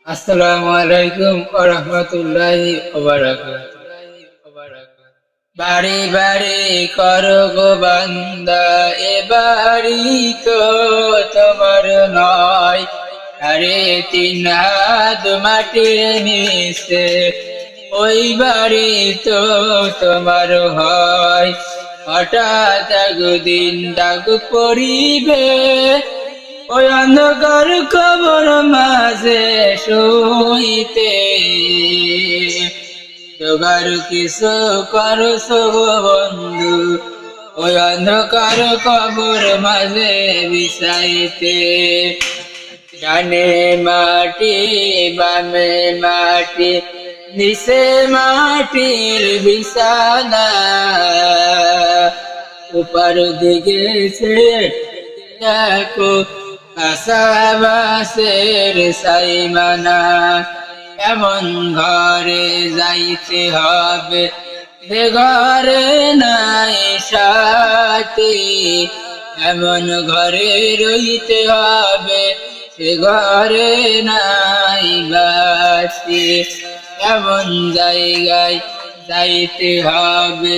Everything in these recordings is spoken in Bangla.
আসসালামু আলাইকুম ওয়া রাহমাতুল্লাহি ওয়া বারাকাতুহু। বাড়ি বাড়ি করো গো বান্দা, এ বাড়ি তো তোমার নয়। আরে তিন হাত মাটির নিচে ওই বাড়ি তো তোমার হয়। হঠাৎ একদিন ডাক পড়িবে ওই অন্ধকার কবর মাঝে শুইতে, জোগাড় কিছু করছো গো বন্ধু ওই অন্ধকার কবর মাঝে বিছাইতে। ডানে মাটি বামে মাটি নিচে মাটির বিছানা, উপর দিকে সে দেখো কাসাবাসের সাইমানা। এমন ঘরে যাইতে হবে যে ঘরে নাই সাথী, এমন ঘরে রইতে হবে সে ঘরে নাই বাসি। এমন জায়গায় যাইতে হবে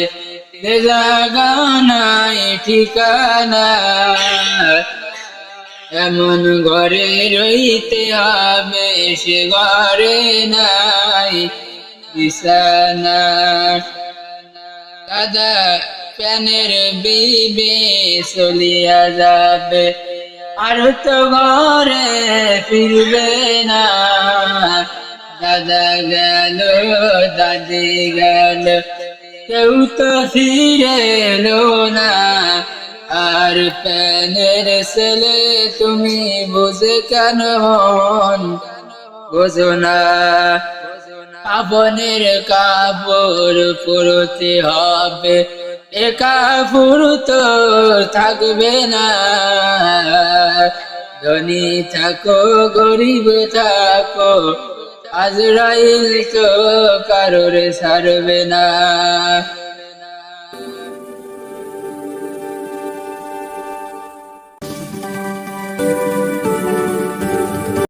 যে জায়গা নাই ঠিকানা, এমন ঘরে রইতে হবে সে ঘরে নাই বিছানা। দাদা প্যানের বিবি চলিয়া যাবে আর তো ঘরে ফিরবে না। দাদা গেল দাদি গেল কেউ তো ফিরে এলো না। আর প্যানের ছেলে তুমি বুঝে কেন হন বোঝো না। আপনের কাপড় পরতে হবে এ কাপড় তো থাকবে না। ধনী থাকো গরিব থাকো আজরাইল তো কারোর ছাড়বে না।